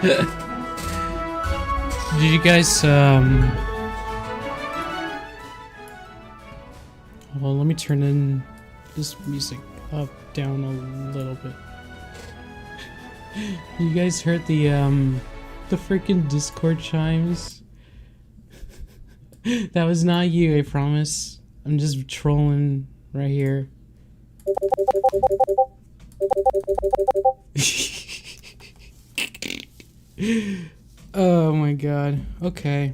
Did you guys Well, let me turn in this music up, down a little bit. You guys heard the freaking Discord chimes? That was not you, I promise. I'm just trolling right here. Oh my god. Okay.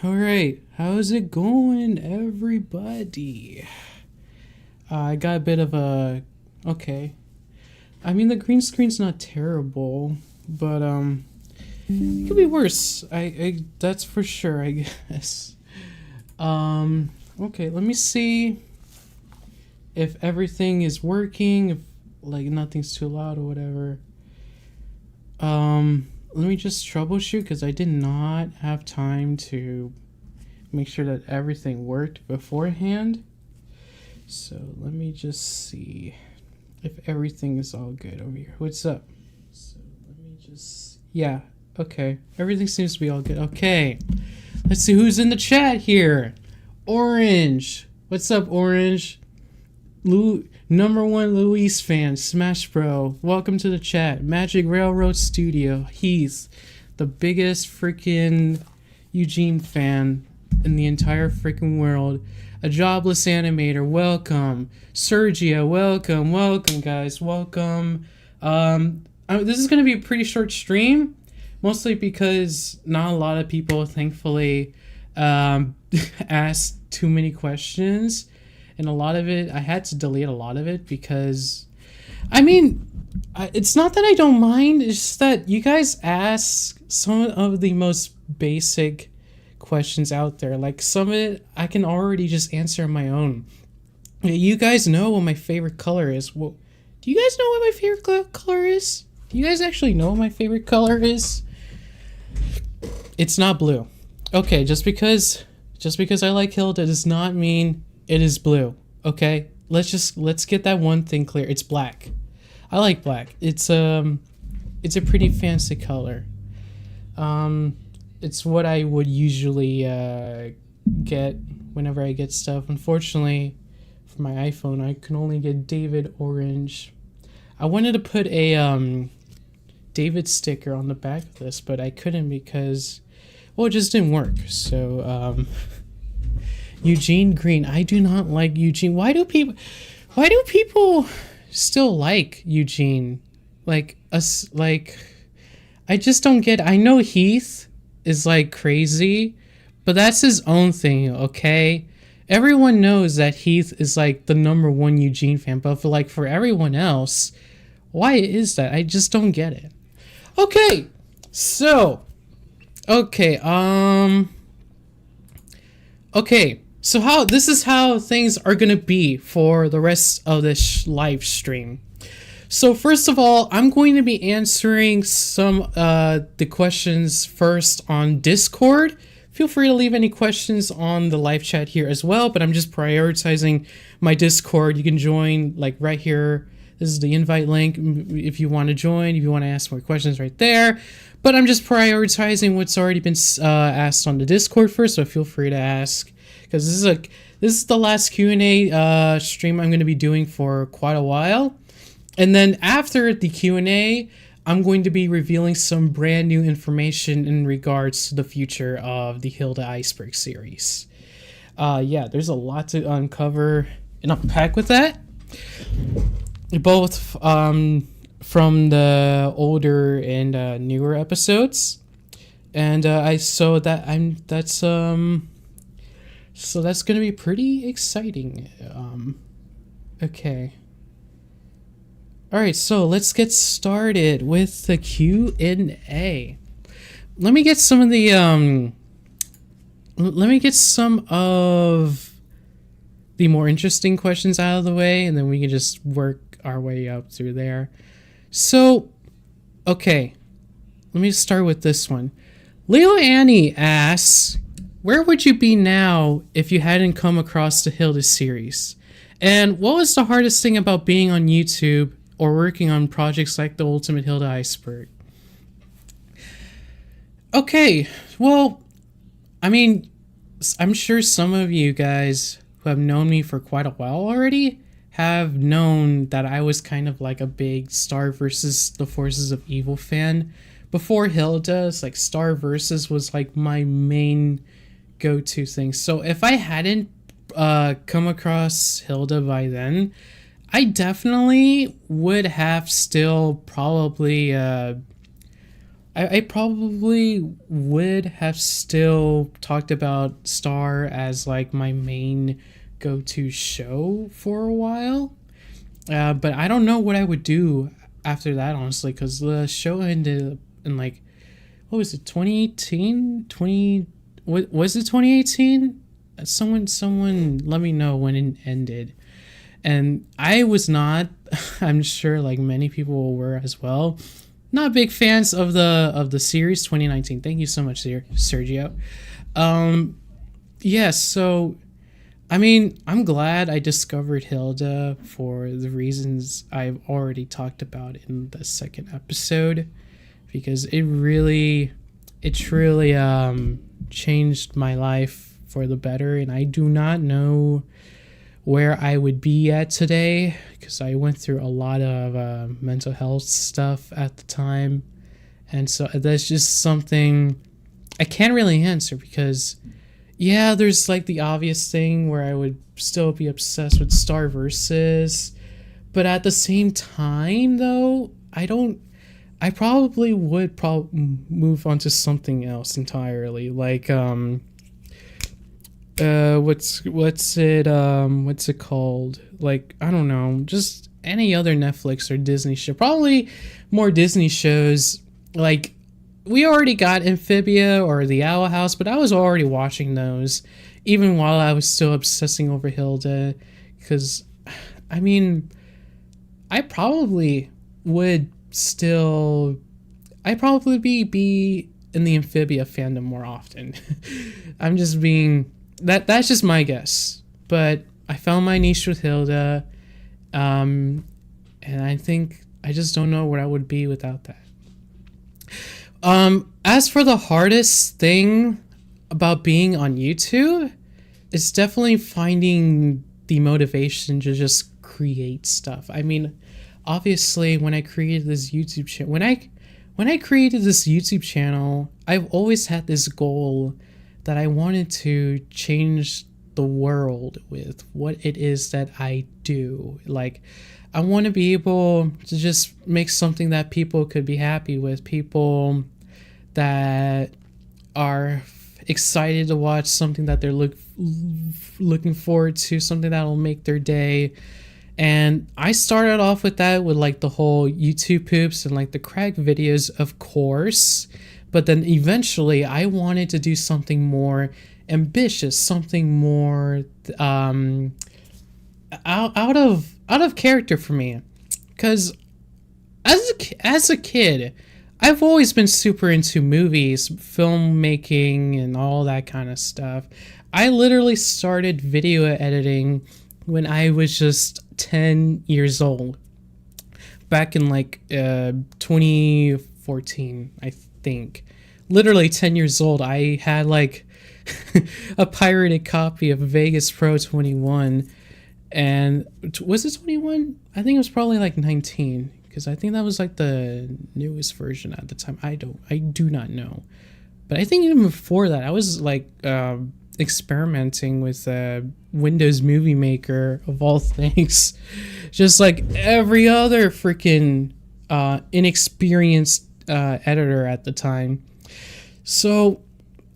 Alright. How's it going, everybody? I got a bit of a... Okay. I mean, the green screen's not terrible, but, it could be worse. That's for sure, I guess. Okay, let me see if everything is working, if, like, nothing's too loud or whatever. Let me just troubleshoot, because I did not have time to make sure that everything worked beforehand. So let me just see if everything is all good over here. What's up? So let me just... Yeah, okay. Everything seems to be all good. Okay. Let's see who's in the chat here. Orange. What's up, Orange? #1 Luis fan, Smash Bro. Welcome to the chat. Magic Railroad Studio. Heath, the biggest freaking Eugene fan in the entire freaking world. A jobless animator. Welcome. Sergio. Welcome. Welcome, guys. Welcome. This is gonna be a pretty short stream, mostly because not a lot of people, thankfully, asked too many questions. And a lot of it, I had to delete a lot of it because, I mean, it's not that I don't mind, it's just that you guys ask some of the most basic questions out there. Like, some of it, I can already just answer on my own. You guys know what my favorite color is. Well, do you guys know what my favorite color is? Do you guys actually know what my favorite color is? It's not blue. Okay, just because I like Hilda does not mean it is blue. Okay, let's get that one thing clear. It's black. I like black. It's a pretty fancy color. It's what I would usually get whenever I get stuff. Unfortunately, for my iPhone, I can only get David Orange. I wanted to put a David sticker on the back of this, but I couldn't because, well, it just didn't work. So Eugene Green. I do not like Eugene. Why do people still like Eugene? Like us, like, I just don't get. I know Heath is like crazy, but that's his own thing, okay? Everyone knows that Heath is like the #1 Eugene fan, but for everyone else, why is that? I just don't get it. Okay, so okay, so this is how things are gonna be for the rest of this live stream. So first of all, I'm going to be answering some the questions first on Discord. Feel free to leave any questions on the live chat here as well, but I'm just prioritizing my Discord. You can join like right here. This is the invite link if you want to join, if you want to ask more questions right there. But I'm just prioritizing what's already been asked on the Discord first, so feel free to ask. Because this is the last Q&A stream I'm going to be doing for quite a while. And then after the Q&A, I'm going to be revealing some brand new information in regards to the future of the Hilda Iceberg series. Yeah, there's a lot to uncover and unpack with that. Both from the older and newer episodes. And so that's gonna be pretty exciting. Okay. Alright, so let's get started with the Q&A. Let me get some of the more interesting questions out of the way, and then we can just work our way up through there. So, okay. Let me start with this one. Leo Annie asks, where would you be now if you hadn't come across the Hilda series? And what was the hardest thing about being on YouTube or working on projects like the Ultimate Hilda Iceberg? Okay, well, I mean, I'm sure some of you guys who have known me for quite a while already have known that I was kind of like a big Star versus the Forces of Evil fan. Before Hilda's, like Star versus was like my main go-to thing. So if I hadn't come across Hilda by then, I definitely would have still probably I probably would have still talked about Star as like my main go-to show for a while. But I don't know what I would do after that, honestly, because the show ended in like, what was it, 2018? What was it, 2018? Someone let me know when it ended. And I was not, I'm sure like many people were as well, not big fans of the series 2019. Thank you so much, Sergio. Yeah, so I mean, I'm glad I discovered Hilda for the reasons I've already talked about in the second episode, because it truly changed my life for the better, and I do not know where I would be at today because I went through a lot of mental health stuff at the time. And so that's just something I can't really answer because, yeah, there's like the obvious thing where I would still be obsessed with Star Versus. But at the same time, though, I probably would move on to something else entirely. Like, what's it called, like, I don't know, just any other Netflix or Disney show, probably more Disney shows. Like, we already got Amphibia or The Owl House, but I was already watching those even while I was still obsessing over Hilda, because I mean, I probably would still be in the Amphibia fandom more often. I'm just being that's just my guess, but I found my niche with Hilda, and I think I just don't know where I would be without that. As for the hardest thing about being on YouTube, it's definitely finding the motivation to just create stuff. I mean, obviously, when I created this YouTube channel, when I created this YouTube channel, I've always had this goal that I wanted to change the world with what it is that I do. Like, I want to be able to just make something that people could be happy with, people that are excited to watch something that they're looking forward to, something that will make their day. And I started off with that, with like the whole YouTube poops and like the crack videos, of course. But then eventually I wanted to do something more ambitious, something more out of character for me. Because as a kid, I've always been super into movies, filmmaking, and all that kind of stuff. I literally started video editing when I was just 10 years old, back in like 2014, I think. Literally 10 years old. I had like a pirated copy of Vegas Pro 21, and was it 21? I think it was probably like 19, because I think that was like the newest version at the time. I do not know, but I think even before that I was like experimenting with Windows Movie Maker, of all things. Just like every other freaking inexperienced editor at the time. So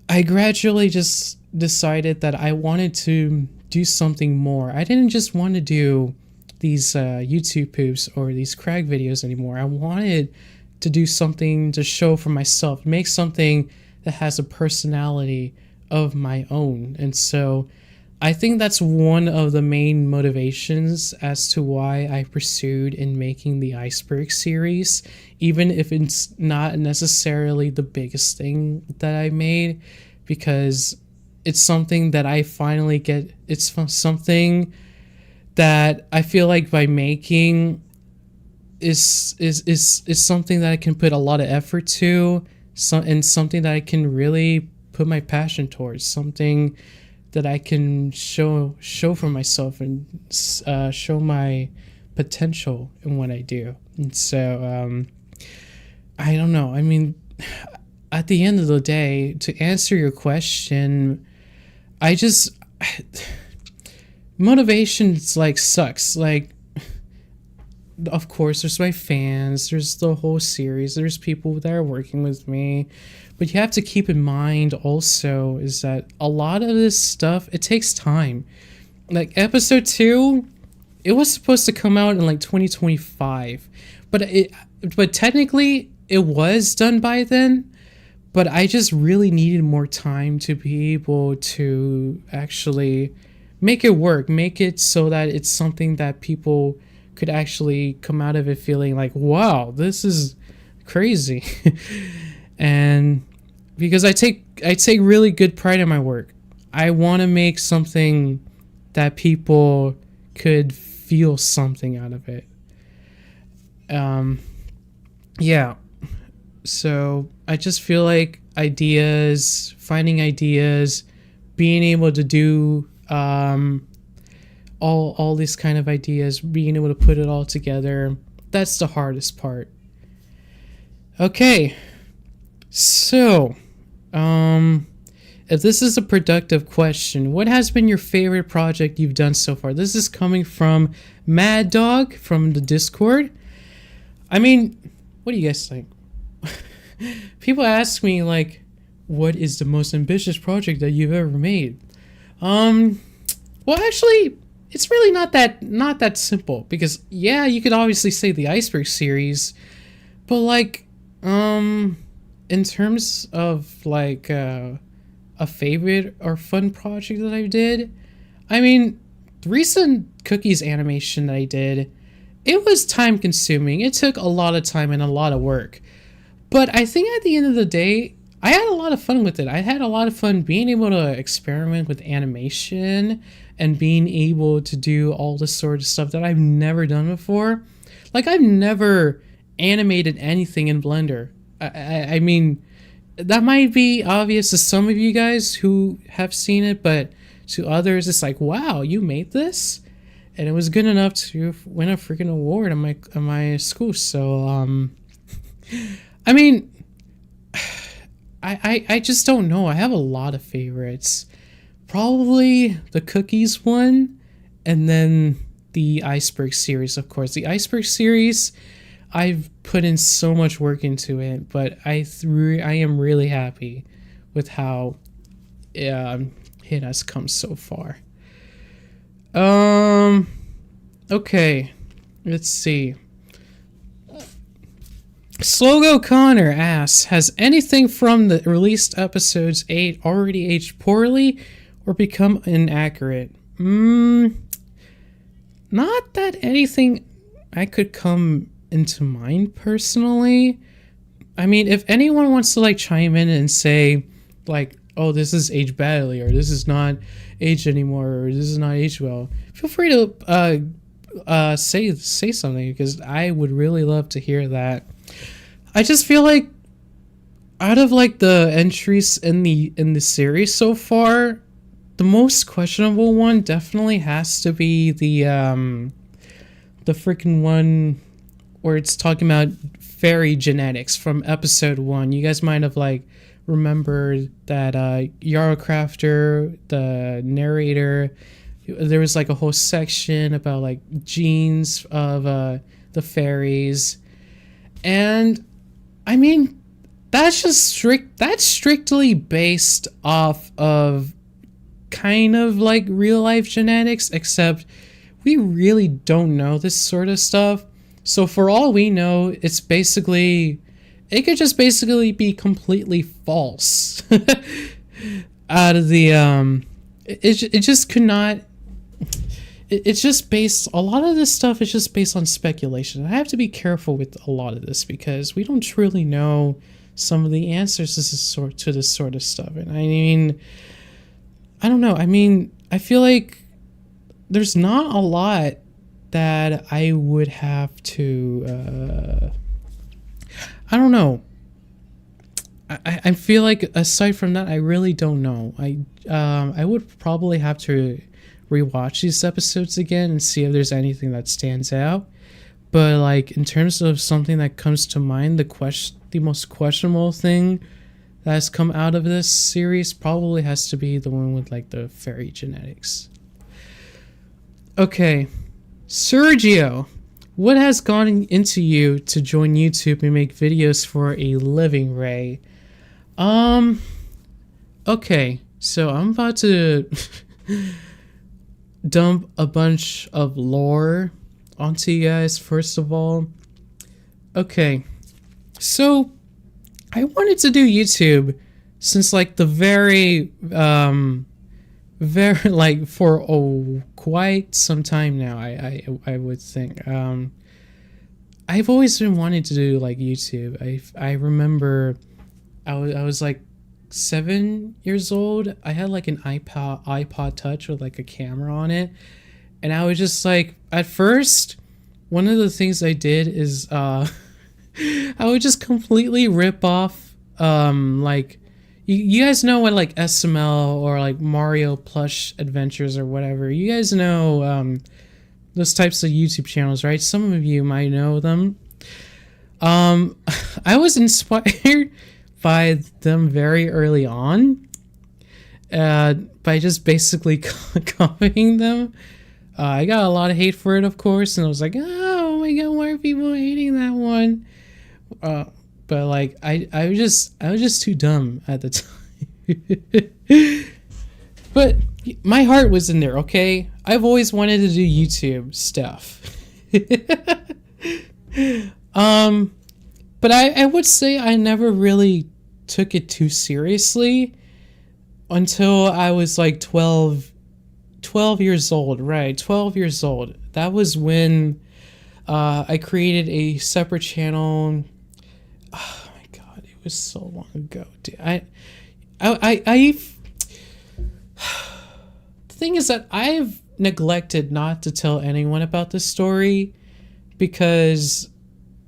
I gradually just decided that I wanted to do something more. I didn't just want to do these YouTube poops or these crag videos anymore. I wanted to do something to show for myself, make something that has a personality of my own. And so I think that's one of the main motivations as to why I pursued in making the Iceberg series, even if it's not necessarily the biggest thing that I made, because it's something that I finally get. It's something that I feel like by making is something that I can put a lot of effort to, and something that I can really put my passion towards, something that I can show for myself and show my potential in what I do. And so I don't know. I mean, at the end of the day, to answer your question, I just motivation like sucks. Like, of course, there's my fans, there's the whole series, there's people that are working with me, but you have to keep in mind also is that a lot of this stuff, it takes time. Like episode 2, it was supposed to come out in like 2025, but technically it was done by then, but I just really needed more time to be able to actually make it work, make it so that it's something that people could actually come out of it feeling like, wow, this is crazy. And because I take really good pride in my work. I want to make something that people could feel something out of it. Yeah. So I just feel like finding ideas, being able to do all these kind of ideas, being able to put it all together, that's the hardest part. Okay, so if this is a productive question, what has been your favorite project you've done so far? This is coming from Mad Dog from the Discord. I mean, what do you guys think? People ask me like, what is the most ambitious project that you've ever made? Well, actually, it's really not that simple, because yeah, you could obviously say the Iceberg series, but like in terms of like a favorite or fun project that I did, I mean, the recent cookies animation that I did, it was time consuming. It took a lot of time and a lot of work, but I think at the end of the day, I had a lot of fun with it. I had a lot of fun being able to experiment with animation and being able to do all this sort of stuff that I've never done before. Like, I've never animated anything in Blender. I mean, that might be obvious to some of you guys who have seen it, but to others, it's like, wow, you made this? And it was good enough to win a freaking award in my school. So, I mean, I just don't know. I have a lot of favorites. Probably the cookies one, and then the Iceberg series, of course. The Iceberg series, I've put in so much work into it, but I am really happy with how it has come so far. Okay, let's see. Slogo Connor asks, has anything from the released episodes 8 already aged poorly or become inaccurate? Not that anything I could come into mind personally. I mean, if anyone wants to like chime in and say like, oh, this is aged badly, or this is not aged anymore, or this is not aged well, feel free to say something, because I would really love to hear that. I just feel like out of like the entries in the series so far, the most questionable one definitely has to be the freaking one where it's talking about fairy genetics from episode 1. You guys might have like remembered that Yarrow Crafter, the narrator, there was like a whole section about like genes of the fairies. And I mean, that's strictly based off of kind of like real life genetics, except we really don't know this sort of stuff. So for all we know, it could just basically be completely false. Out of the it just could not. It's just based, a lot of this stuff is just based on speculation. I have to be careful with a lot of this because we don't truly know some of the answers to this sort of stuff. And I mean, I don't know. I mean, I feel like there's not a lot that I would have to, I don't know. I feel like aside from that, I really don't know. I would probably have to rewatch these episodes again and see if there's anything that stands out. But like in terms of something that comes to mind, the most questionable thing that has come out of this series probably has to be the one with like the fairy genetics. Okay, Sergio, what has gone into you to join YouTube and make videos for a living, Ray? Okay, so I'm about to dump a bunch of lore onto you guys. First of all, okay, so I wanted to do YouTube since like the very like for quite some time now. I would think I've always been wanting to do like YouTube. I remember I was like 7 years old. I had like an iPod Touch with like a camera on it, and I was just like, at first, one of the things I did is I would just completely rip off like you guys know what like SML or like Mario Plush Adventures or whatever. You guys know those types of YouTube channels, right? Some of you might know them. I was inspired by them very early on by just basically copying them. I got a lot of hate for it, of course, and I was like, oh my god, why are people hating that one? But like I was just too dumb at the time. But my heart was in there, okay? I've always wanted to do YouTube stuff. But I would say I never really took it too seriously until I was like 12 years old, right? 12 years old. That was when I created a separate channel. Oh my god, it was so long ago, dude. The thing is that I've neglected not to tell anyone about this story because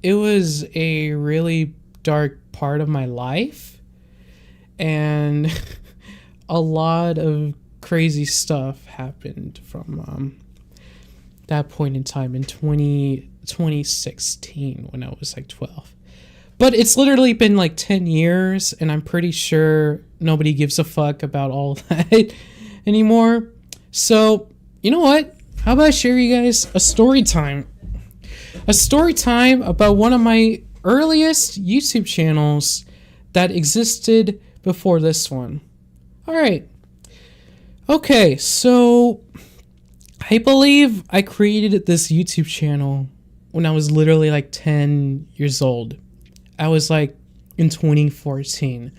it was a really dark part of my life, and a lot of crazy stuff happened from that point in time in 2016 when I was like 12. But it's literally been like 10 years, and I'm pretty sure nobody gives a fuck about all that anymore. So, you know what? How about I share you guys a story time? A story time about one of my earliest YouTube channels that existed before this one. Alright. Okay, so I believe I created this YouTube channel when I was literally like 10 years old. I was like in 2014.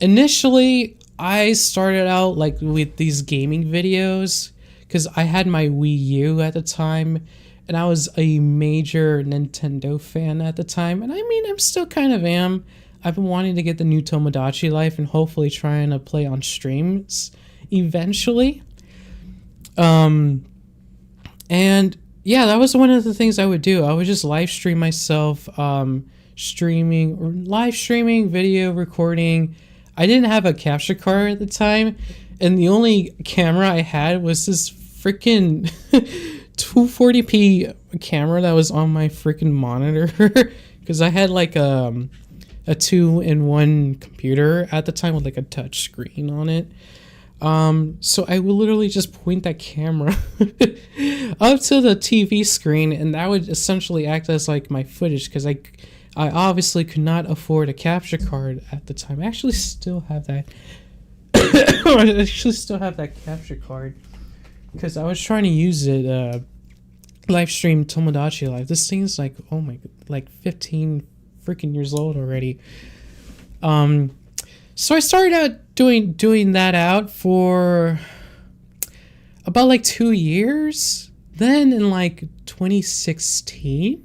Initially, I started out like with these gaming videos because I had my Wii U at the time, and I was a major Nintendo fan at the time. And I mean, I'm still kind of am. I've been wanting to get the new Tomodachi Life and hopefully trying to play on streams eventually. And yeah, that was one of the things I would do. I would just live stream myself, live streaming, video recording. I didn't have a capture card at the time, and the only camera I had was this freaking 240p camera that was on my freaking monitor because I had like a 2-in-1 computer at the time with like a touch screen on it. So I would literally just point that camera up to the TV screen, and that would essentially act as like my footage because I obviously could not afford a capture card at the time. I actually still have that. I actually still have that capture card because I was trying to use it live stream Tomodachi Life. This thing's like, oh my god, like 15 freaking years old already. So I started out doing that out for about like 2 years. Then in like 2016,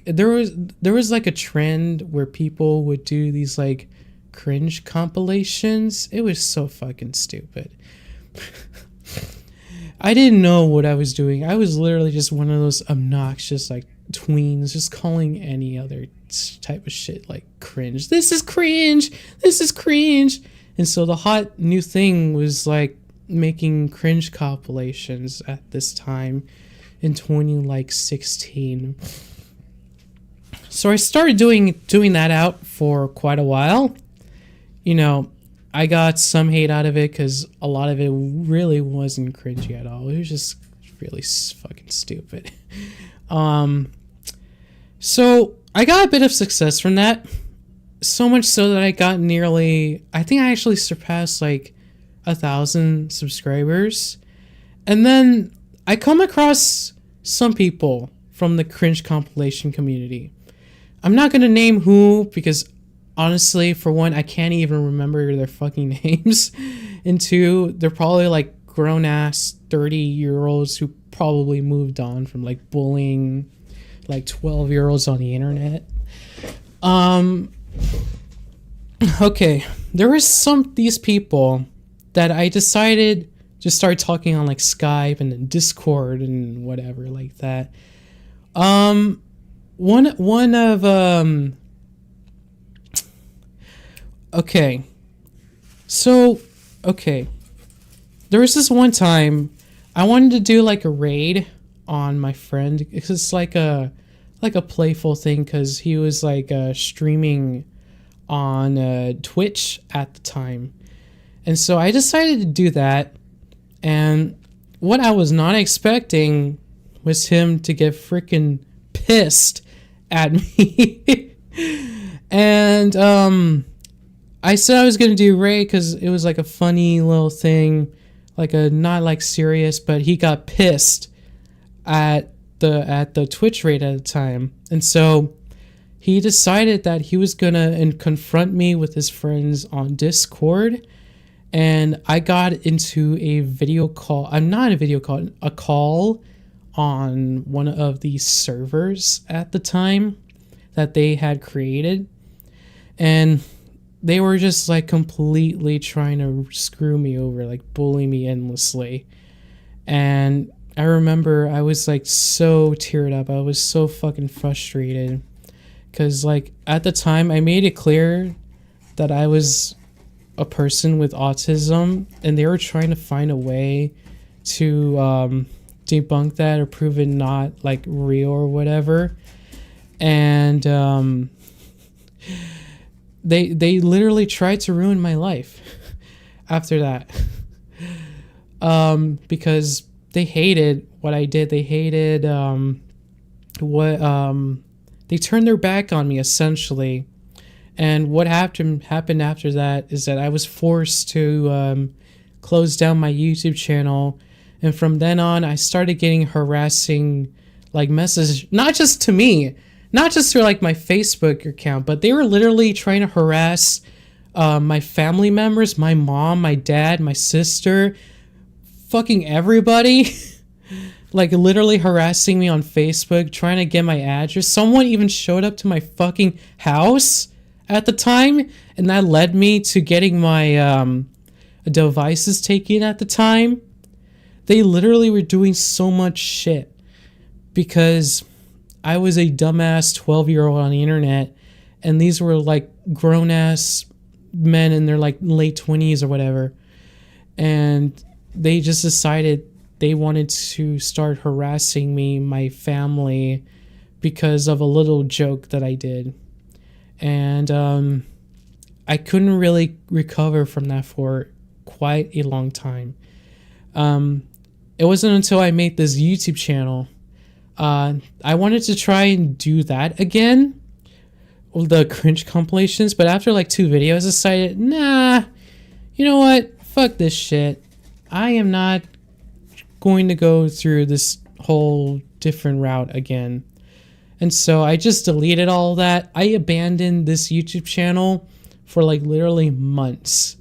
there was like a trend where people would do these like cringe compilations. It was so fucking stupid. I didn't know what I was doing. I was literally just one of those obnoxious like tweens, just calling any other type of shit like cringe. This is cringe. This is cringe. And so the hot new thing was like making cringe compilations at this time in 2016. So I started doing that out for quite a while. You know, I got some hate out of it because a lot of it really wasn't cringy at all. It was just really fucking stupid. So I got a bit of success from that. So much so that I got I think I actually surpassed like 1,000 subscribers. And then I come across some people from the cringe compilation community. I'm not going to name who because honestly, for one, I can't even remember their fucking names. And two, they're probably like grown-ass 30-year-olds who probably moved on from like bullying like 12-year-olds on the internet. Okay, there were these people that I decided to start talking on like Skype and then Discord and whatever like that. Okay. So, okay. There was this one time I wanted to do like a raid on my friend. It's like a playful thing because he was like streaming on Twitch at the time. And so I decided to do that. And what I was not expecting was him to get freaking pissed at me. And I said I was going to do raid because it was like a funny little thing. Like a not like serious, but he got pissed at the Twitch raid at the time. And so he decided that he was gonna confront me with his friends on Discord. And I got into a video call. I'm not a video call, a call on one of these servers at the time that they had created. And they were just like completely trying to screw me over, like bully me endlessly. And I remember I was like so teared up. I was so fucking frustrated because like at the time I made it clear that I was a person with autism, and they were trying to find a way to debunk that or prove it not like real or whatever. And they literally tried to ruin my life after that. Because they hated what I did. They hated they turned their back on me essentially. And what happened after that is that I was forced to close down my YouTube channel. And from then on, I started getting harassing like messages, not just to me, not just through like my Facebook account, but they were literally trying to harass my family members, my mom, my dad, my sister, fucking everybody. Like literally harassing me on Facebook, trying to get my address. Someone even showed up to my fucking house at the time, and that led me to getting my devices taken at the time. They literally were doing so much shit because I was a dumbass 12-year-old on the internet, and these were like grown-ass men in their like late 20s or whatever. And they just decided they wanted to start harassing me, my family, because of a little joke that I did. And I couldn't really recover from that for quite a long time. It wasn't until I made this YouTube channel. I wanted to try and do that again, the cringe compilations, but after like 2 videos, I decided, nah, you know what? Fuck this shit. I am not going to go through this whole different route again. And so I just deleted all that. I abandoned this YouTube channel for like literally months,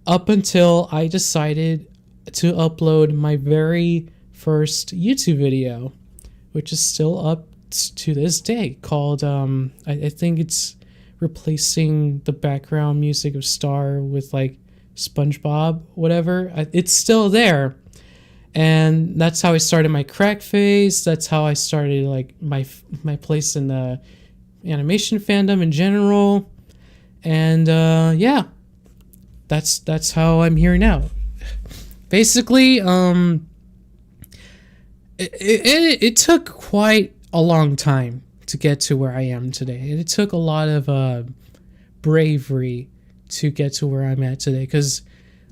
up until I decided to upload my very first YouTube video, which is still up to this day, called I think it's replacing the background music of Star with like SpongeBob, whatever. It's still there. And that's how I started my crack phase. That's how I started like my place in the animation fandom in general. And yeah, that's how I'm here now. Basically, it took quite a long time to get to where I am today. It took a lot of bravery to get to where I'm at today, because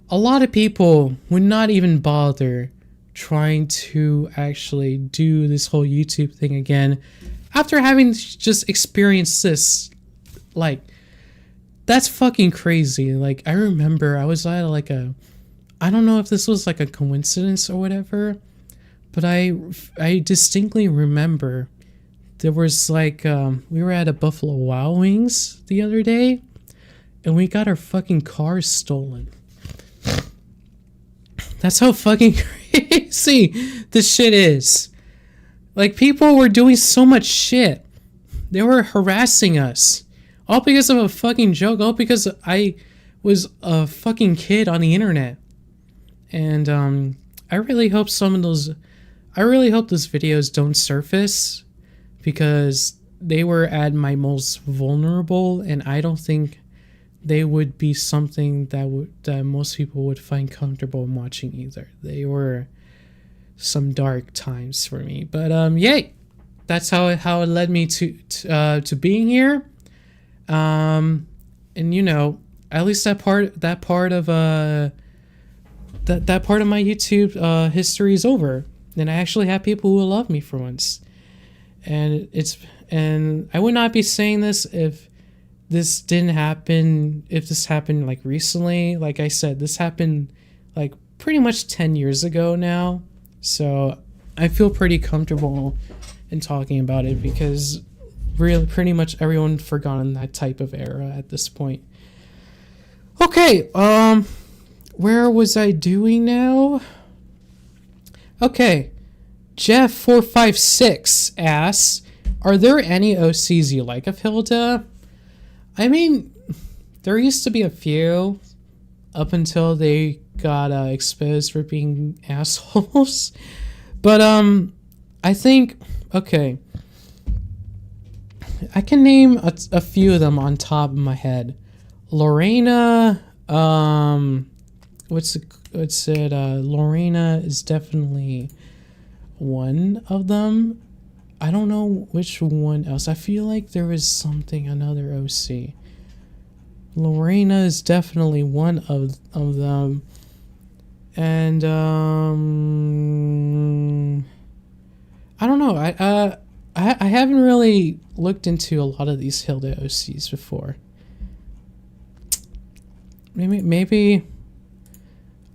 a lot of people would not even bother trying to actually do this whole YouTube thing again after having just experienced this. Like, that's fucking crazy. Like, I remember I was at like I don't know if this was like a coincidence or whatever, but I distinctly remember there was like we were at a Buffalo Wild Wings the other day, and we got our fucking cars stolen. That's how fucking crazy this shit is. Like, people were doing so much shit. They were harassing us. All because of a fucking joke. All because I was a fucking kid on the internet. And I really hope those videos don't surface, because they were at my most vulnerable, and I don't think they would be something that most people would find comfortable in watching either. They were some dark times for me, but yay, that's how it led me to being here. And you know, at least that part of that part of my YouTube history is over, and I actually have people who love me for once. And I would not be saying this if this didn't happen, if this happened like recently. Like I said, this happened like pretty much 10 years ago now. So I feel pretty comfortable in talking about it, because really pretty much everyone forgotten that type of era at this point. Okay, where was I doing now? Okay, Jeff456 asks, are there any OCs you like of Hilda? I mean, there used to be a few up until they got exposed for being assholes. But I think, okay, I can name a few of them on top of my head. Lorena, Lorena is definitely one of them. I don't know which one else. I feel like there is another OC. Lorena is definitely one of them. And I don't know. I haven't really looked into a lot of these Hilda OCs before. Maybe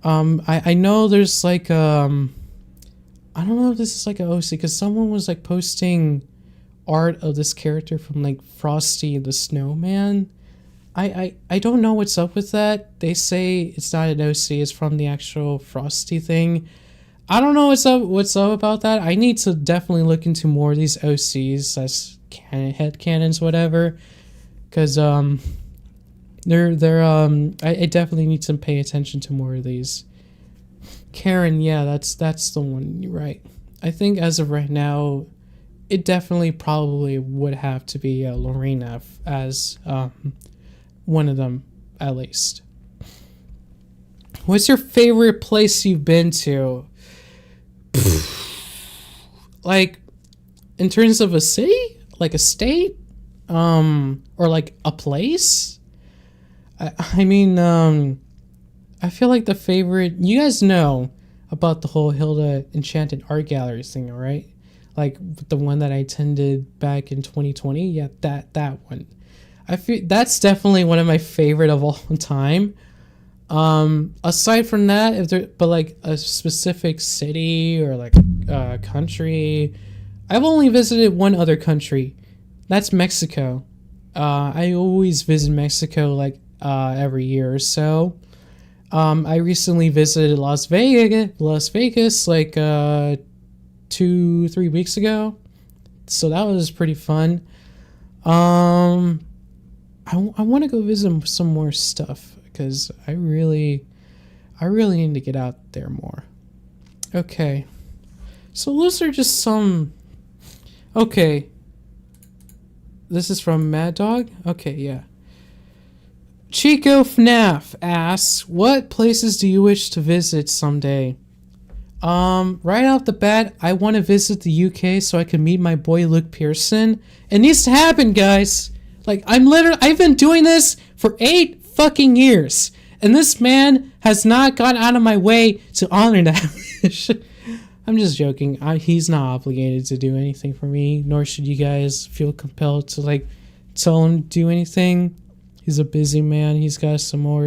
I know there's like I don't know if this is like an OC, because someone was like posting art of this character from like Frosty the Snowman. I don't know what's up with that. They say it's not an OC, it's from the actual Frosty thing. I don't know what's up about that. I need to definitely look into more of these OCs as headcanons, whatever, because I definitely need to pay attention to more of these. Karen, yeah, that's the one. You're right. I think as of right now, it definitely probably would have to be Lorena as one of them, at least. What's your favorite place you've been to? Like, in terms of a city, like a state, or like a place? I mean, I feel like the favorite, you guys know about the whole Hilda Enchanted Art Gallery thing, right? Like the one that I attended back in 2020. Yeah, that one. I feel that's definitely one of my favorite of all time. Aside from that, but like a specific city or like a country, I've only visited one other country. That's Mexico. I always visit Mexico like every year or so. I recently visited Las Vegas like 2-3 weeks ago, so that was pretty fun. I want to go visit some more stuff, because I really need to get out there more. Okay. So those are just some... Okay. This is from Mad Dog? Okay, yeah. Chico FNAF asks, what places do you wish to visit someday? Right off the bat, I want to visit the UK so I can meet my boy Luke Pearson. It needs to happen, guys. Like, I've been doing this for 8 fucking years. And this man has not gone out of my way to honor that. I'm just joking. He's not obligated to do anything for me, nor should you guys feel compelled to, like, tell him to do anything. He's a busy man. He's got some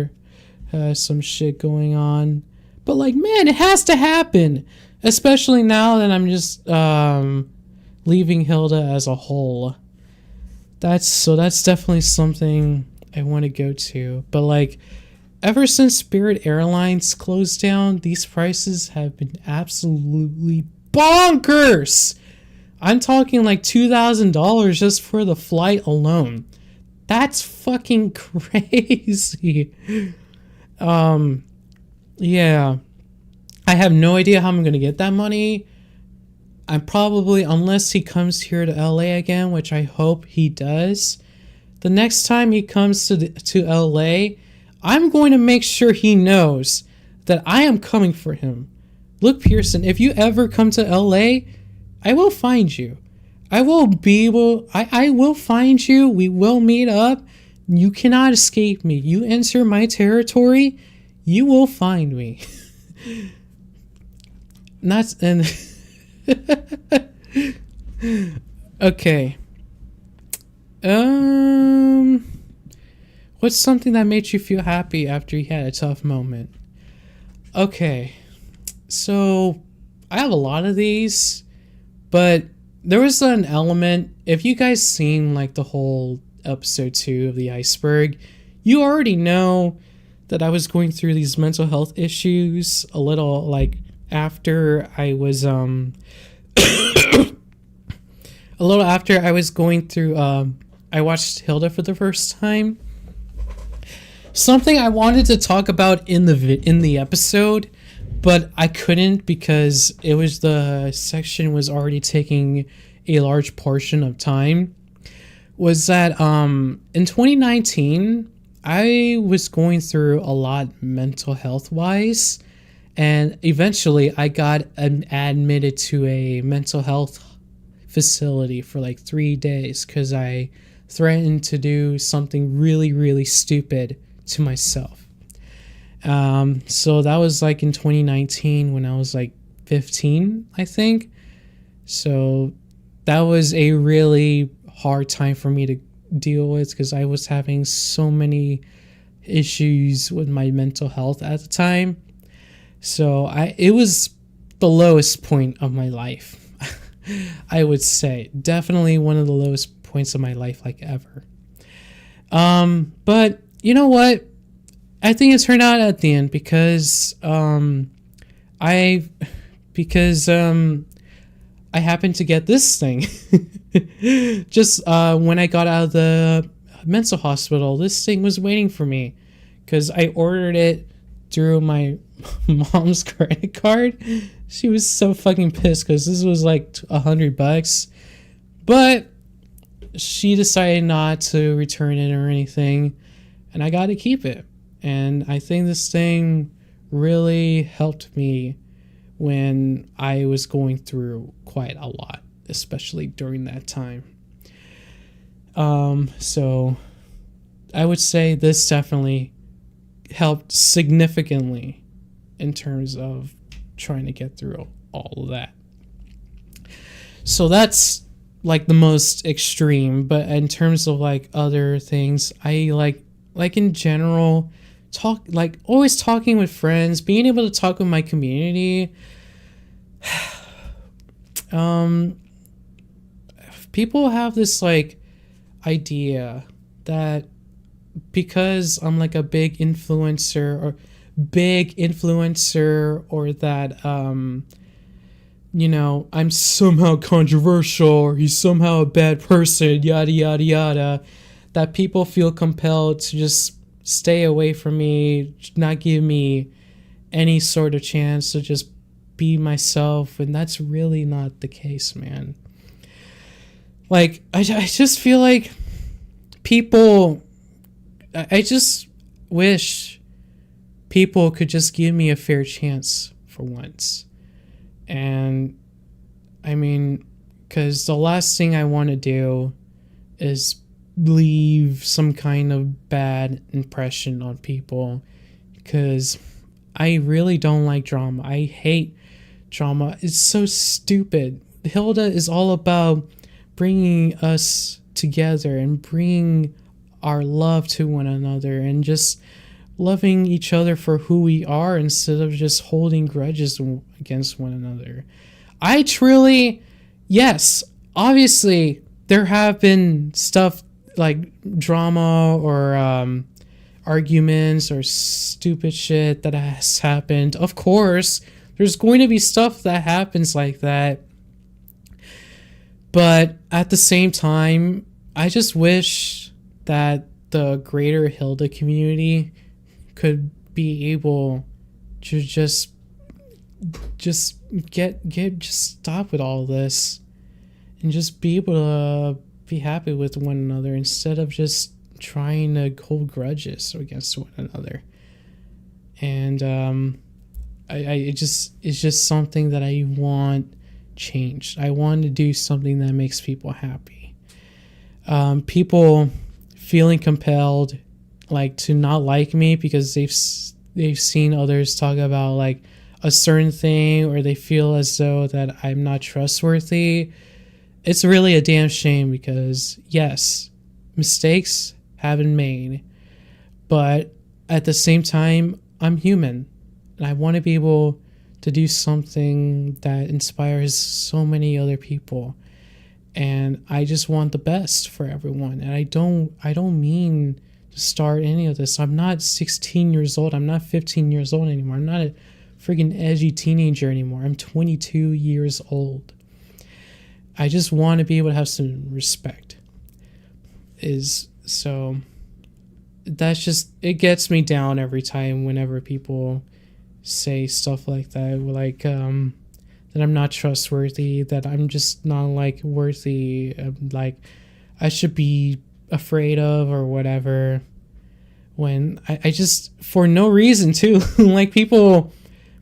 shit going on. But, like, man, it has to happen. Especially now that I'm just leaving Hilda as a whole. That's definitely something I want to go to. But, like, ever since Spirit Airlines closed down, these prices have been absolutely bonkers. I'm talking like $2,000 just for the flight alone. That's fucking crazy. Yeah. I have no idea how I'm going to get that money. I'm probably, unless he comes here to LA again, which I hope he does. The next time he comes to LA, I'm going to make sure he knows that I am coming for him. Luke Pearson, if you ever come to LA, I will find you. I will find you. We will meet up. You cannot escape me. You enter my territory, you will find me. Okay. What's something that made you feel happy after you had a tough moment? Okay. So, I have a lot of these, but there was an element, if you guys seen like the whole episode 2 of the Iceberg, you already know that I was going through these mental health issues a little, like, after I was a little after I was going through I watched Hilda for the first time. Something I wanted to talk about in the episode, but I couldn't because the section was already taking a large portion of time, was that in 2019 I was going through a lot mental health wise, and eventually I got admitted to a mental health facility for like 3 days because I threatened to do something really, really stupid to myself. So that was like in 2019 when I was like 15, I think. So that was a really hard time for me to deal with because I was having so many issues with my mental health at the time. So it was the lowest point of my life. I would say definitely one of the lowest points of my life, like, ever. But you know what? I think it turned out at the end because I happened to get this thing. Just when I got out of the mental hospital, this thing was waiting for me because I ordered it through my mom's credit card. She was so fucking pissed because this was like $100, but she decided not to return it or anything, and I got to keep it. And I think this thing really helped me when I was going through quite a lot, especially during that time. So I would say this definitely helped significantly in terms of trying to get through all of that. So that's like the most extreme, but in terms of like other things, I like in general, always talking with friends, being able to talk with my community. People have this like idea that because I'm like a big influencer or that you know, I'm somehow controversial or he's somehow a bad person, yada yada yada, that people feel compelled to just stay away from me, not give me any sort of chance to just be myself, and that's really not the case, man. Like, I just feel like people, I just wish people could just give me a fair chance for once. And I mean, because the last thing I want to do is leave some kind of bad impression on people, because I really don't like drama. I hate drama. It's so stupid. Hilda is all about bringing us together and bringing our love to one another and just loving each other for who we are instead of just holding grudges against one another. I truly, yes, obviously there have been stuff like drama or arguments or stupid shit that has happened. Of course, there's going to be stuff that happens like that. But at the same time, I just wish that the greater Hilda community could be able to just stop with all this and just be able to be happy with one another instead of just trying to hold grudges against one another. And it's just something that I want changed. I want to do something that makes people happy. People feeling compelled like to not like me because they've seen others talk about like a certain thing, or they feel as though that I'm not trustworthy. It's really a damn shame, because yes, mistakes have been made, but at the same time, I'm human and I want to be able to do something that inspires so many other people. And I just want the best for everyone. And I don't mean to start any of this. I'm not 16 years old. I'm not 15 years old anymore. I'm not a freaking edgy teenager anymore. I'm 22 years old. I just want to be able to have some respect. So that's just, it gets me down every time whenever people say stuff like that, like that I'm not trustworthy, that I'm just not like worthy, like I should be afraid of or whatever, when I just, for no reason too, like people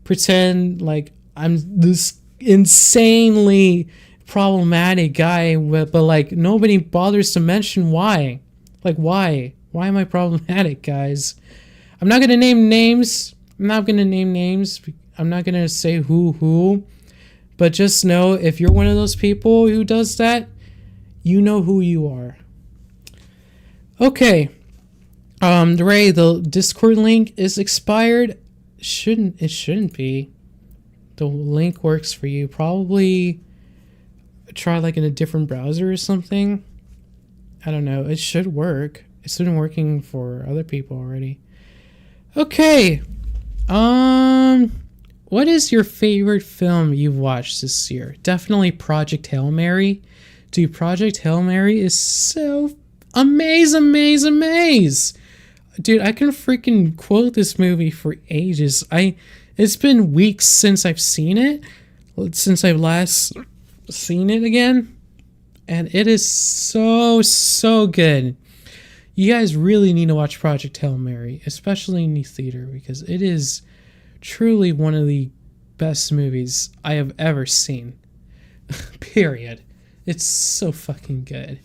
pretend like I'm this insanely problematic guy, but like nobody bothers to mention why. Like why am I problematic, guys? I'm not gonna name names. I'm not gonna say who, but just know, if you're one of those people who does that, you know who you are. Okay. Ray, the Discord link is expired. It shouldn't be. The link works for you. Probably try like in a different browser or something. I don't know. It should work. It's been working for other people already. Okay. What is your favorite film you've watched this year? Definitely Project Hail Mary. Dude, Project Hail Mary is so amaze. Dude, I can freaking quote this movie for ages. It's been weeks since I've seen it. Since I've last seen it again. And it is so good. You guys really need to watch Project Hail Mary, especially in the theater, because it is truly one of the best movies I have ever seen. Period. It's so fucking good.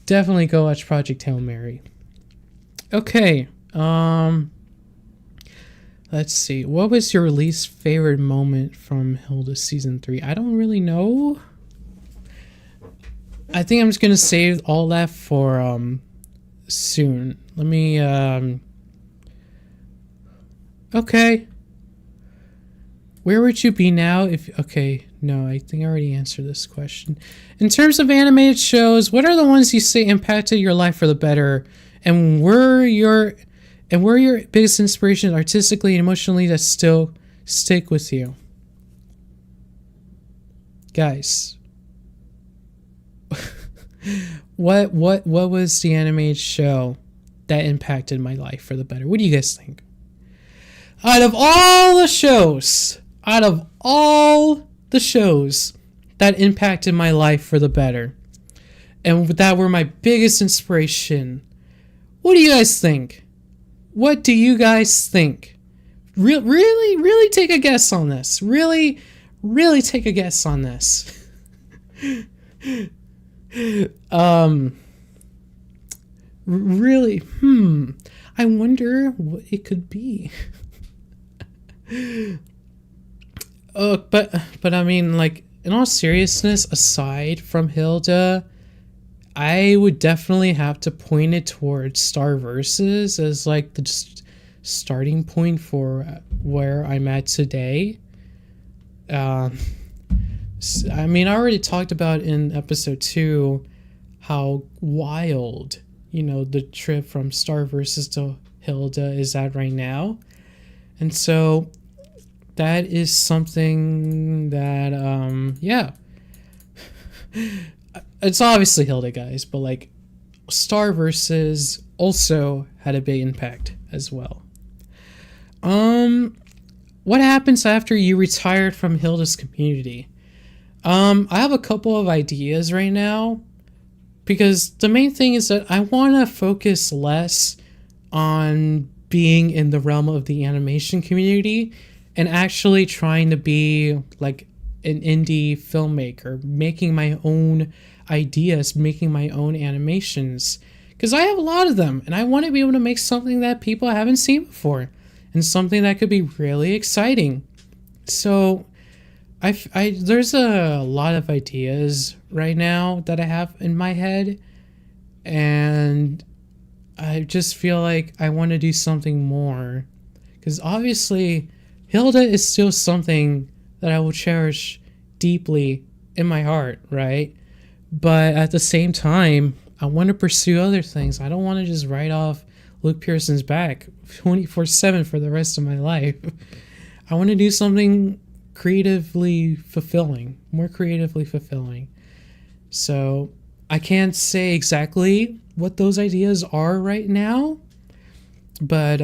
Definitely go watch Project Hail Mary. Okay. Let's see. What was your least favorite moment from Hilda season 3? I don't really know. I think I'm just gonna save all that for soon. Let me okay. Where would you be now if... Okay, no, I think I already answered this question. In terms of animated shows, what are the ones you say impacted your life for the better? And were your biggest inspirations artistically and emotionally that still stick with you? Guys. What was the animated show that impacted my life for the better? What do you guys think? Out of all the shows out of all the shows that impacted my life for the better, and that were my biggest inspiration, what do you guys think? What do you guys think? Really take a guess on this. Really take a guess on this. Really, I wonder what it could be. But I mean, like, in all seriousness, aside from Hilda, I would definitely have to point it towards Star Versus as like the starting point for where I'm at today. I mean, I already talked about in episode 2 how wild, the trip from Star Versus to Hilda is at right now. And so that is something that, yeah. It's obviously Hilda, guys, but like Star Versus also had a big impact as well. What happens after you retired from Hilda's community? I have a couple of ideas right now, because the main thing is that I want to focus less on being in the realm of the animation community and actually trying to be like an indie filmmaker, making my own ideas, making my own animations, because I have a lot of them and I want to be able to make something that people haven't seen before and something that could be really exciting. So there's a lot of ideas right now that I have in my head, and I just feel like I want to do something more, because obviously Hilda is still something that I will cherish deeply in my heart, right? But at the same time, I want to pursue other things. I don't want to just write off Luke Pearson's back 24/7 for the rest of my life. I want to do something more creatively fulfilling. So I can't say exactly what those ideas are right now, but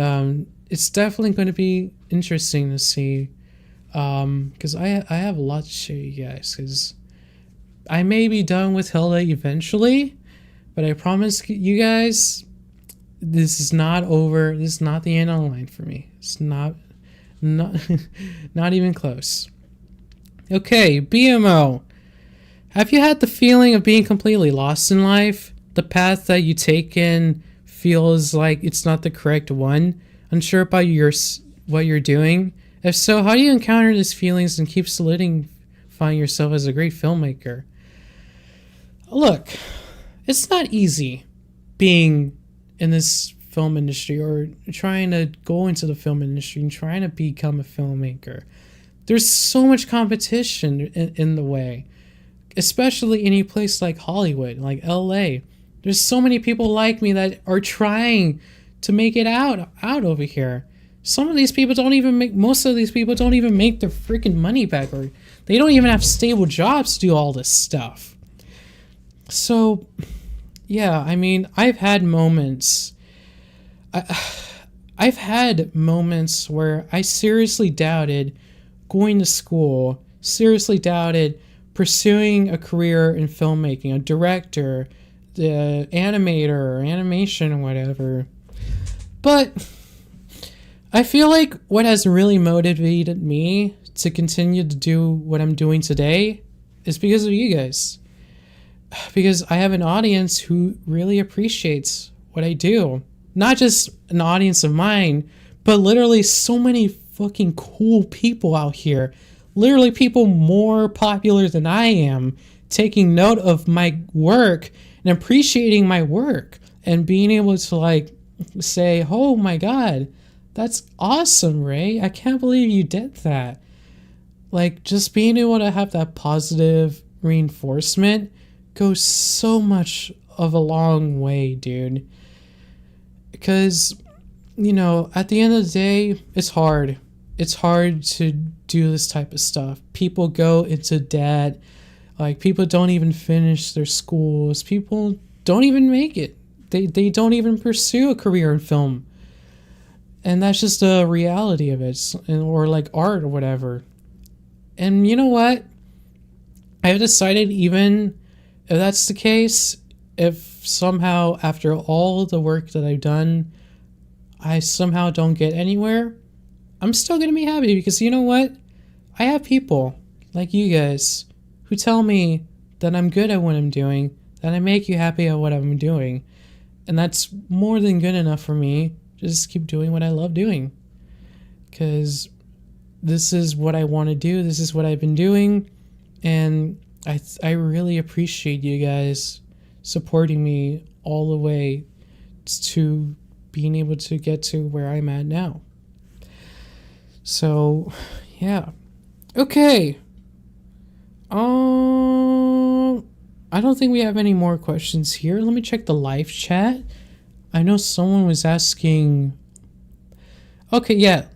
it's definitely going to be interesting to see, because I have a lot to show you guys, because I may be done with Hilda eventually, but I promise you guys, this is not over. This is not the end of the line for me. It's not even close. Okay, BMO. Have you had the feeling of being completely lost in life? The path that you take in feels like it's not the correct one? Unsure about what you're doing? If so, how do you encounter these feelings and keep solidifying yourself as a great filmmaker? Look, it's not easy being in this film industry or trying to go into the film industry and trying to become a filmmaker. There's so much competition in the way, especially in a place like Hollywood, like LA. There's so many people like me that are trying to make it out over here. Most of these people don't even make their freaking money back, or they don't even have stable jobs to do all this stuff. So, yeah, I mean, I've had moments where I seriously doubted going to school, seriously doubted pursuing a career in filmmaking, a director, the animator, or animation, or whatever. But I feel like what has really motivated me to continue to do what I'm doing today is because of you guys. Because I have an audience who really appreciates what I do. Not just an audience of mine, but literally so many fucking cool people out here. Literally people more popular than I am, taking note of my work and appreciating my work and being able to like say, oh my God, that's awesome, Ray. I can't believe you did that. Like, just being able to have that positive reinforcement goes so much of a long way, dude. Because, at the end of the day, it's hard. It's hard to do this type of stuff. People go into debt. Like, people don't even finish their schools. People don't even make it. They don't even pursue a career in film. And that's just the reality of it. Or like art or whatever. And you know what? I've decided, even if that's the case, if somehow after all the work that I've done, I somehow don't get anywhere, I'm still going to be happy, because you know what? I have people like you guys who tell me that I'm good at what I'm doing, that I make you happy at what I'm doing. And that's more than good enough for me. Just keep doing what I love doing. Because this is what I want to do. This is what I've been doing. And I really appreciate you guys supporting me all the way to being able to get to where I'm at now. So, yeah. Okay. I don't think we have any more questions here. Let me check the live chat. I know someone was asking. Okay, yeah.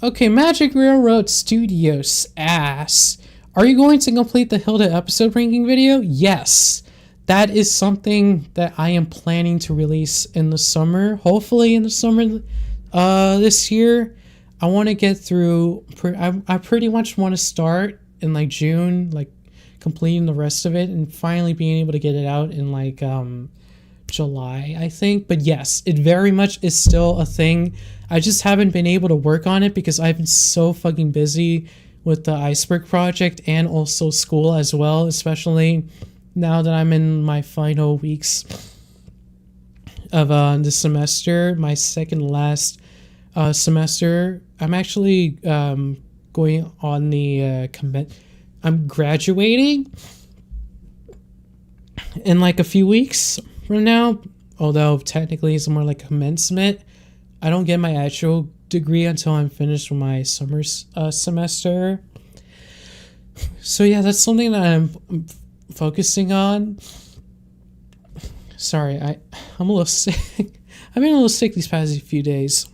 Okay, Magic Railroad Studios asks, are you going to complete the Hilda episode ranking video? Yes. That is something that I am planning to release in the summer. Hopefully in the summer this year. I want to get through. I pretty much want to start in like June, like completing the rest of it and finally being able to get it out in like July, I think. But yes, it very much is still a thing. I just haven't been able to work on it because I've been so fucking busy with the Iceberg project and also school as well, especially now that I'm in my final weeks of the semester, my second last semester. I'm actually going on the I'm graduating in like a few weeks from now, although technically it's more like commencement. I don't get my actual degree until I'm finished with my summer semester. So yeah, that's something that I'm focusing on. Sorry, I'm a little sick. I've been a little sick these past few days.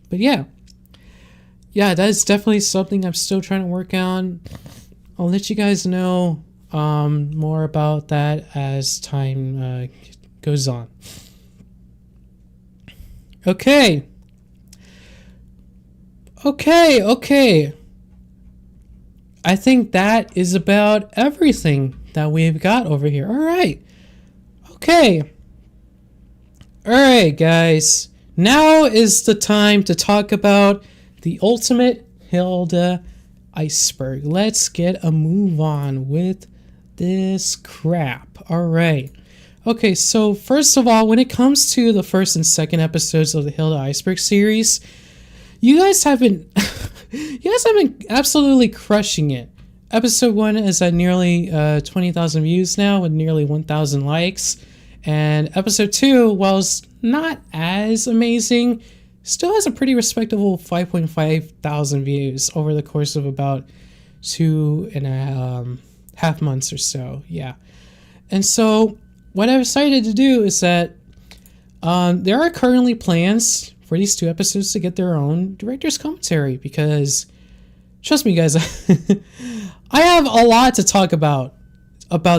But yeah, that is definitely something I'm still trying to work on. I'll let you guys know more about that as time goes on. Okay. I think that is about everything that we've got over here. All right. Okay. All right, guys. Now is the time to talk about the ultimate Hilda Iceberg. Let's get a move on with this crap. All right. Okay, so first of all, when it comes to the first and second episodes of the Hilda Iceberg series, you guys have been absolutely crushing it. Episode 1 is at nearly 20,000 views now with nearly 1,000 likes. And episode 2, while it's not as amazing, still has a pretty respectable 5.5 thousand views over the course of about 2.5 months or so. Yeah. And so what I've decided to do is that there are currently plans for these 2 episodes to get their own director's commentary, because trust me, guys, I have a lot to talk about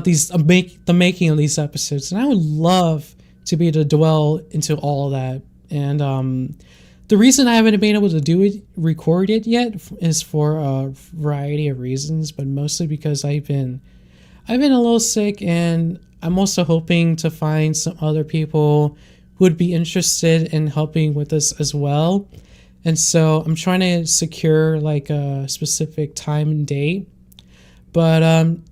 these the making of these episodes, and I would love to be able to dwell into all of that. And the reason I haven't been able to record it yet, is for a variety of reasons, but mostly because I've been a little sick, and I'm also hoping to find some other people who would be interested in helping with this as well. And so I'm trying to secure like a specific time and date. But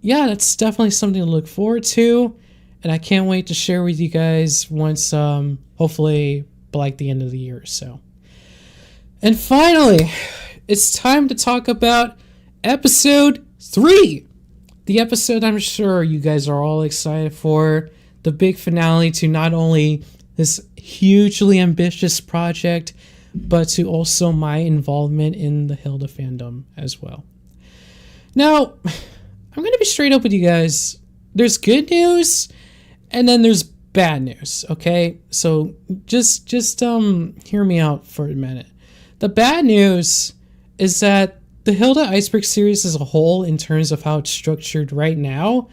yeah, that's definitely something to look forward to, and I can't wait to share with you guys once hopefully by like the end of the year or so. And finally, it's time to talk about episode 3. The episode I'm sure you guys are all excited for. The big finale to not only this hugely ambitious project, but to also my involvement in the Hilda fandom as well. Now, I'm going to be straight up with you guys. There's good news, and then there's bad news, okay? So just hear me out for a minute. The bad news is that the Hilda Iceberg series as a whole, in terms of how it's structured right now,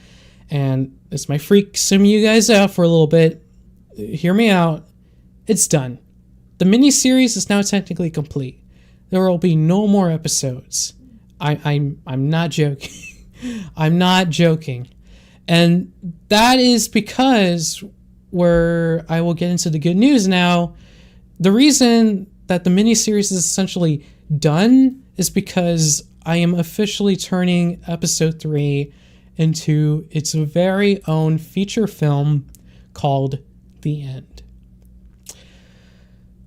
and this might freak some of you guys out for a little bit, hear me out, it's done. The mini-series is now technically complete. There will be no more episodes. I'm not joking. I'm not joking. And that is because, where I will get into the good news now, the reason that the miniseries is essentially done is because I am officially turning episode 3 into its very own feature film called The End.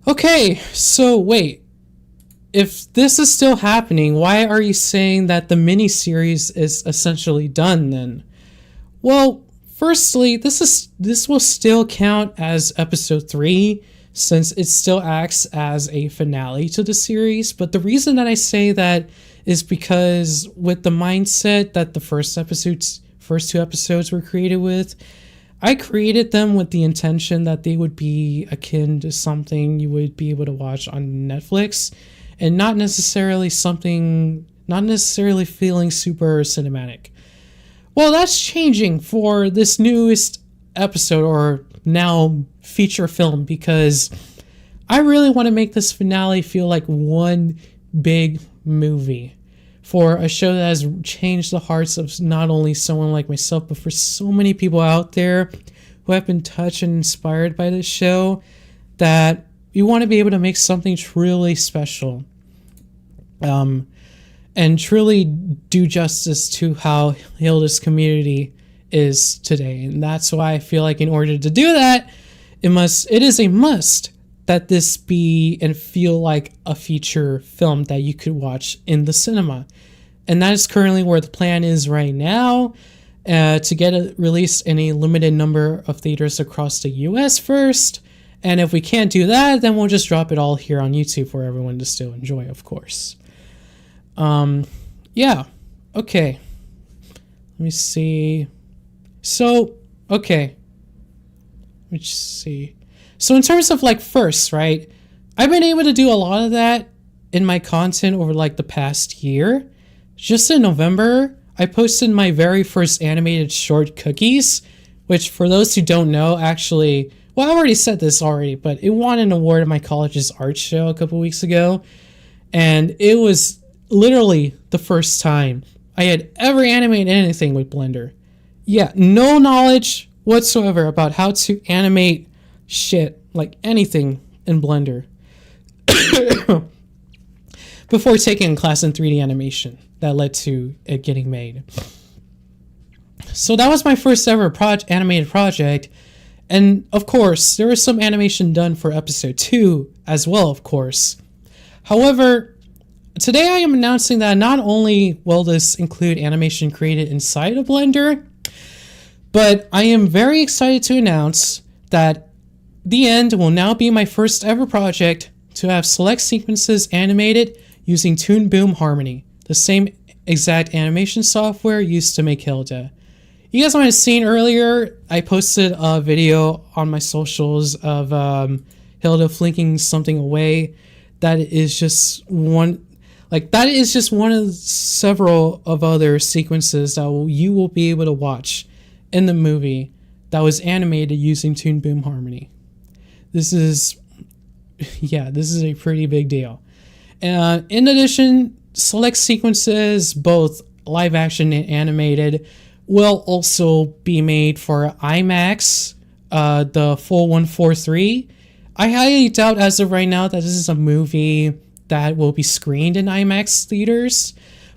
Okay, so wait. If this is still happening, why are you saying that the miniseries is essentially done then? Well, firstly, this will still count as episode 3 since it still acts as a finale to the series. But the reason that I say that is because with the mindset that the first 2 episodes were created with, I created them with the intention that they would be akin to something you would be able to watch on Netflix, and not necessarily feeling super cinematic. Well, that's changing for this newest episode, or now feature film, because I really want to make this finale feel like one big movie for a show that has changed the hearts of not only someone like myself, but for so many people out there who have been touched and inspired by this show, that you want to be able to make something truly special. And truly do justice to how Hilda's community is today. And that's why I feel like in order to do that, it is a must that this be and feel like a feature film that you could watch in the cinema. And that is currently where the plan is right now, to get it released in a limited number of theaters across the US first. And if we can't do that, then we'll just drop it all here on YouTube for everyone to still enjoy, of course. Yeah, okay. Let me see. So, okay. Let me just see. So in terms of like firsts, right? I've been able to do a lot of that in my content over like the past year. Just in November, I posted my very first animated short, Cookies, which for those who don't know, actually, well, I already said this already, but it won an award at my college's art show a couple weeks ago. And it was literally the first time I had ever animated anything with Blender. Yeah, no knowledge whatsoever about how to animate shit, like anything in Blender, before taking a class in 3D animation that led to it getting made. So that was my first ever animated project. And of course, there was some animation done for episode 2 as well, of course. However, today I am announcing that not only will this include animation created inside of Blender, but I am very excited to announce that The End will now be my first ever project to have select sequences animated using Toon Boom Harmony, the same exact animation software used to make Hilda. You guys might have seen earlier, I posted a video on my socials of Hilda flinking something away. That is just one of several of other sequences that you will be able to watch in the movie that was animated using Toon Boom Harmony. This is a pretty big deal. In addition, select sequences, both live action and animated, will also be made for IMAX, the full 143. I highly doubt as of right now that this is a movie that will be screened in IMAX theaters,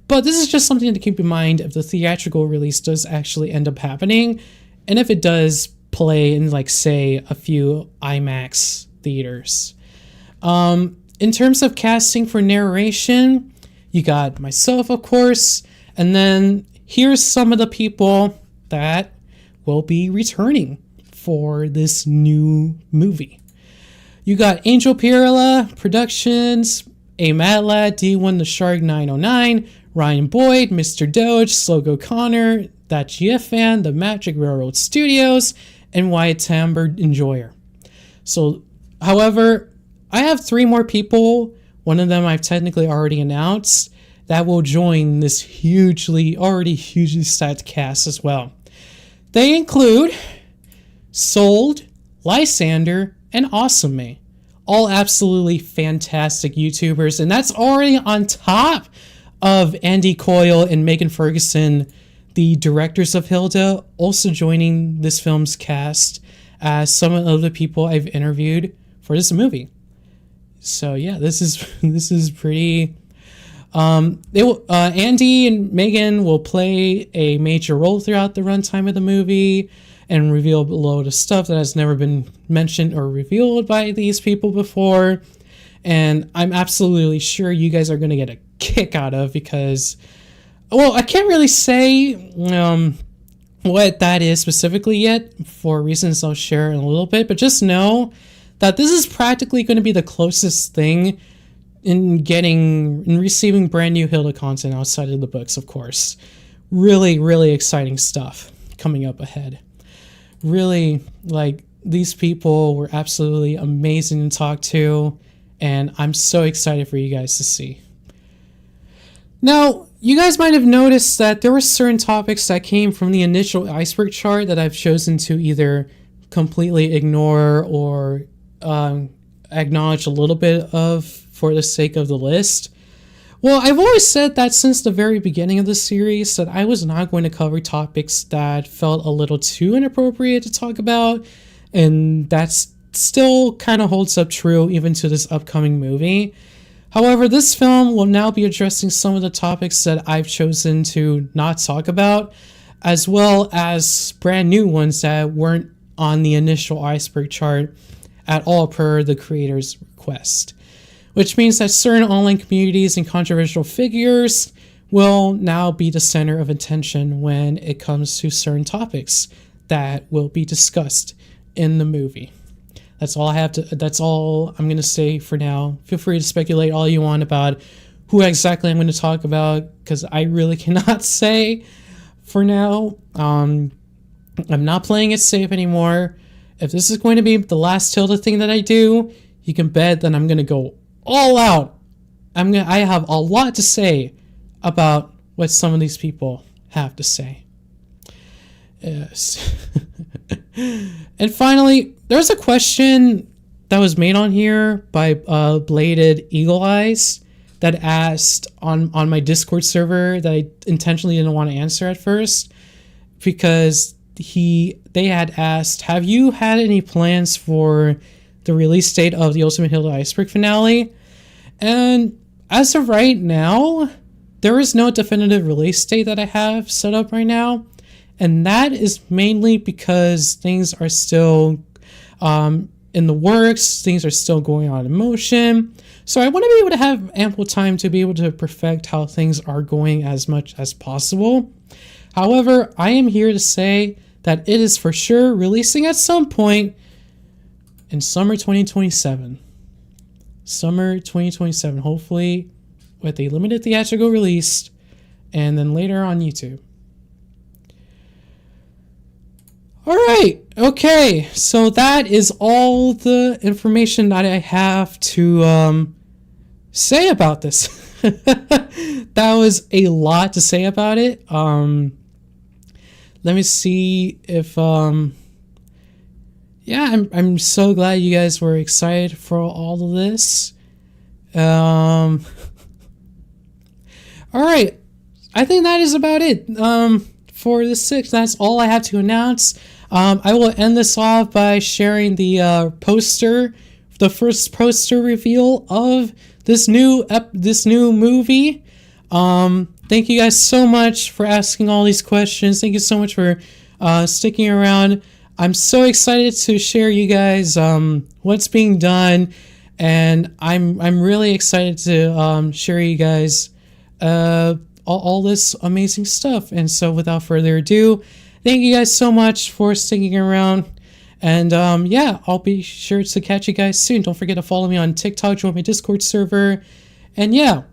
but this is just something to keep in mind if the theatrical release does actually end up happening, and if it does play in, like, say, a few IMAX theaters. In terms of casting for narration, you got myself, of course, and then here's some of the people that will be returning for this new movie. You got Angel Pirla Productions, A Mad Lad, D1 the Shark 909, Ryan Boyd, Mr. Doge, Slogo Connor, That GF Fan, The Magic Railroad Studios, and Wyatt Tambor Enjoyer. So, however, I have 3 more people, one of them I've technically already announced, that will join this already hugely stacked cast as well. They include Sold, Lysander, and Awesome, all absolutely fantastic YouTubers, and that's already on top of Andy Coyle and Megan Ferguson, the directors of Hilda, also joining this film's cast as some of the people I've interviewed for this movie. So yeah, this is pretty. Andy and Megan will play a major role throughout the runtime of the movie and reveal a load of stuff that has never been mentioned or revealed by these people before. And I'm absolutely sure you guys are going to get a kick out of, because, well, I can't really say what that is specifically yet for reasons I'll share in a little bit, but just know that this is practically going to be the closest thing in receiving brand new Hilda content outside of the books, of course. Really, really exciting stuff coming up ahead. Really, like, these people were absolutely amazing to talk to, and I'm so excited for you guys to see. Now, you guys might have noticed that there were certain topics that came from the initial Iceberg chart that I've chosen to either completely ignore or acknowledge a little bit of for the sake of the list. Well, I've always said that since the very beginning of the series that I was not going to cover topics that felt a little too inappropriate to talk about, and that's still kind of holds up true even to this upcoming movie. However, this film will now be addressing some of the topics that I've chosen to not talk about, as well as brand new ones that weren't on the initial Iceberg chart at all per the creator's request. Which means that certain online communities and controversial figures will now be the center of attention when it comes to certain topics that will be discussed in the movie. That's all I'm going to say for now. Feel free to speculate all you want about who exactly I'm going to talk about, because I really cannot say for now. I'm not playing it safe anymore. If this is going to be the last Hilda thing that I do, you can bet that I'm going to go all out. I have a lot to say about what some of these people have to say. Yes. And finally, there's a question that was made on here by Bladed Eagle Eyes that asked on my Discord server that I intentionally didn't want to answer at first, because they had asked, have you had any plans for the release date of the Ultimate Hilda Iceberg finale? And as of right now, there is no definitive release date that I have set up right now, and that is mainly because things are still in the works, things are still going on in motion, so I want to be able to have ample time to be able to perfect how things are going as much as possible. However, I am here to say that it is for sure releasing at some point in summer 2027. Summer 2027, hopefully with a limited theatrical release, and then later on YouTube. Alright, okay, so that is all the information that I have to say about this. That was a lot to say about it. Let me see if yeah, I'm so glad you guys were excited for all of this. All right, I think that is about it for the 6th. That's all I have to announce. I will end this off by sharing the poster, the first poster reveal of this new movie. Thank you guys so much for asking all these questions. Thank you so much for sticking around. I'm so excited to share you guys what's being done, and I'm really excited to share you guys all this amazing stuff. And so without further ado, thank you guys so much for sticking around, and yeah, I'll be sure to catch you guys soon. Don't forget to follow me on TikTok, join my Discord server, and yeah,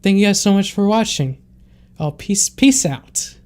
thank you guys so much for watching. Peace out.